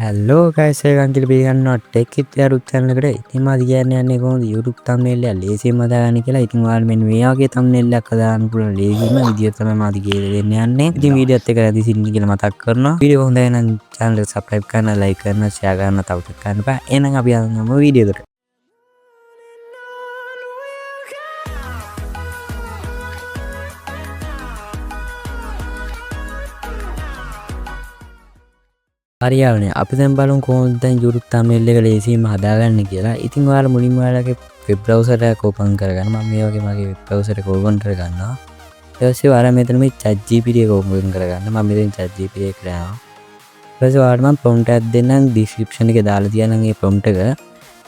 Hello guys අන්තිල පිළිගන්නවා tech විත් යාරුත් channel එකට. ඉතින් මම කියන්නේ යන්නේ කොහොමද YouTube thumbnail එක ලේසියෙන් හදාගන්න කියලා. ඉතින් ඔයාලා මෙන්න මේ වගේ thumbnail එකක් හදාගන්න පුළුවන් ලේසිම විදිය තමයි මම අද කියලා දෙන්න යන්නේ. ඉතින් වීඩියෝත් එක රැඳී සිටින්න කියලා මතක් කරනවා. වීඩියෝ හොඳයි නම් channel එක subscribe කරන්න, like කරන්න, share කරන්න, තව ටිකක් කරන්න බෑ. එහෙනම් අපි යමු වීඩියෝ එකට. හරියාවනේ අපි දැන් බලමු කොහොමද දැන් YouTube thumbnail එක ලේසියෙන්ම හදාගන්න කියලා. ඉතින් ඔයාලා මුලින්ම ඔයාලගේ web browser එක open කරගන්න. මම මේ වගේ මගේ web browser එක open කරගන්නවා. ඊට පස්සේ ඔයාලා මෙතන මේ ChatGPT එක open කරගන්න. මම මෙතන ChatGPT එකට යනවා. ඊට පස්සේ ඔයාලට මම prompt එකක් දෙන්නම් description එකේ දාලා තියන්නම් මේ prompt එක.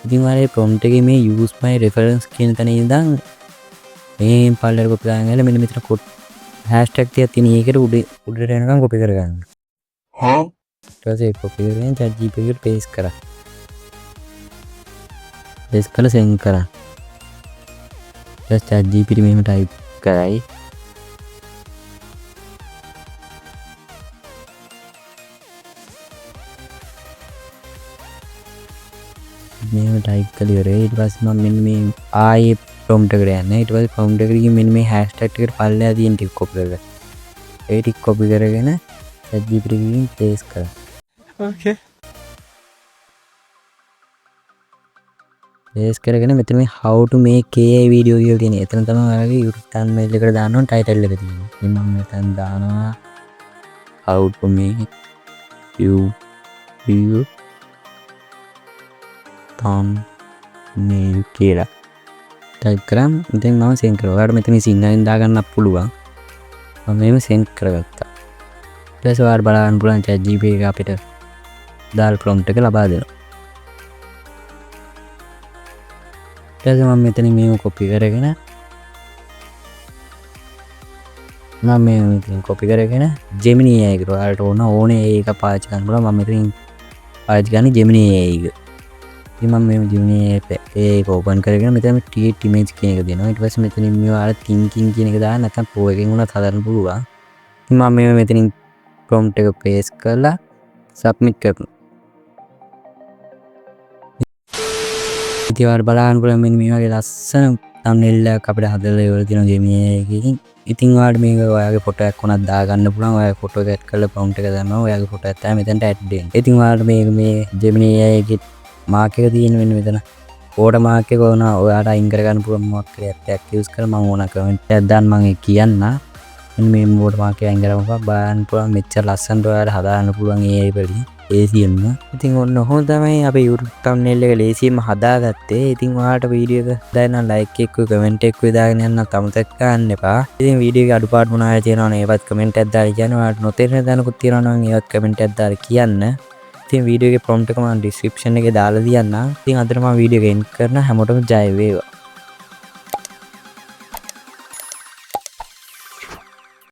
ඉතින් ඔයාලා මේ prompt එකේ මේ use my reference කියන තැන ඉඳන් මේ පල්ලෙට copy කරගෙන මෙන්න මෙතන hashtag තියක් තියෙන ඒකට උඩට එනකම් copy කරගන්න. copy करके ChatGPT पे पेस्ट करा सेंड करा जस्ट ChatGPT में टाइप कराई में टाइप कर रहे इट वाज मिन में आए प्रॉम्प्ट कर रहे हैं इट वाज प्रॉम्प्ट करके मिन में हैशटैग टिक फाइल ले दी टिक कॉपी करके ए टिक कॉपी करके ना ChatGPT में पेस्ट करा Okay. पेस्ट කරගෙන මෙතන මේ how to make AI video කියලා තියෙනවා. එතන තමයි ඔයාලගේ YouTube thumbnail එකට දාන්න ඕන title එක තියෙන්නේ. ඉතින් මම මෙතන දානවා how to make video thumbnail කියලා. type කරාම ඉතින් මම send කරනවා. ඔයාලට මෙතන සිංහලෙන් දාගන්නත් පුළුවන්. මම මේව send කරගත්තා. ඊට පස්සේ ඔයාලට බලන්න පුළුවන් ChatGPT එක අපිට දාල් prompt එක ලබා දෙනවා. ඊට පස්සේ මම මෙතන මේව copy කරගෙන Gemini AI එකට ඔයාලට ඕනේ ඒක පාවිච්චි කරන්න පුළුවන්. මම මෙතනින් පාවිච්චි කරන්නේ Gemini AI එක. ඉතින් මම මේ Gemini AI එක open කරගෙන මෙතන create image කියන එක දෙනවා. ඊට පස්සේ මෙතනින් මේ ඔයාලා thinking කියන එක දාන්න නැත්නම් pro එකෙන් උනත් හදන්න පුළුවන්. ඉතින් මම මේ මෙතනින් prompt එක paste කරලා submit කරනවා. ඉතින් ඔයාලා බලන්න පුළුවන් මෙන්න මේ වගේ ලස්සන thumbnail එකක් අපිට හදලා ඉවර තියෙනවා Gemini එකකින්. ඉතින් ඔයාලට මේක ඔයාගේ ෆොටෝ එකක් උනත් දාගන්න පුළුවන්. ඔයාගේ ෆොටෝ එක ඇඩ් කරලා prompt එක දානවා. ඔයාගේ ෆොටෝ එක තමයි මෙතනට ඇඩ් වෙන්නේ. ඉතින් ඔයාලට මේ Gemini එකේ මාක් එක තියෙන මෙන්න මෙතන ෆෝටෝ මාක් එක ඔයාලට අයින් කරගන්න පුළුවන් මොකක් හරි ඇප් එකක් යූස් කරලා මම ඕන කමෙන්ට් එකක් දාන්න මම ඒක කියන්න. මේ ෆෝටෝ මාක් එක අයින් කරගන්න බලන්න පුළුවන් මෙච්චර ලස්සනට ඔයාලට හදාගන්න පුළුවන් AI වලින්. ලේසියෙන්ම. ඉතින් ඔන්න ඔහොම තමයි අපි YouTube thumbnail එක ලේසියෙන්ම හදාගත්තේ. ඉතින් ඔයාලට වීඩියෝ එක දැන් like එකක් කමෙන්ට් එකක් දාගෙන යන්න අමතක කරන්න එපා. ඉතින් වීඩියෝ එකේ අඩුපාඩු මොනවාද තියෙනවා නම් ඒවත් කමෙන්ට් එකක් දාලා කියන්න. ඔයාලට නොතේරෙන දැනුකුත් තියෙනවා නම් ඒවත් කමෙන්ට් එකක් දාලා කියන්න. ඉතින් වීඩියෝ එකේ prompt එක මම description එකේ දාලා තියන්නම්. ඉතින් අදට මම වීඩියෝ එක end කරන හැමෝටම ජය වේවා.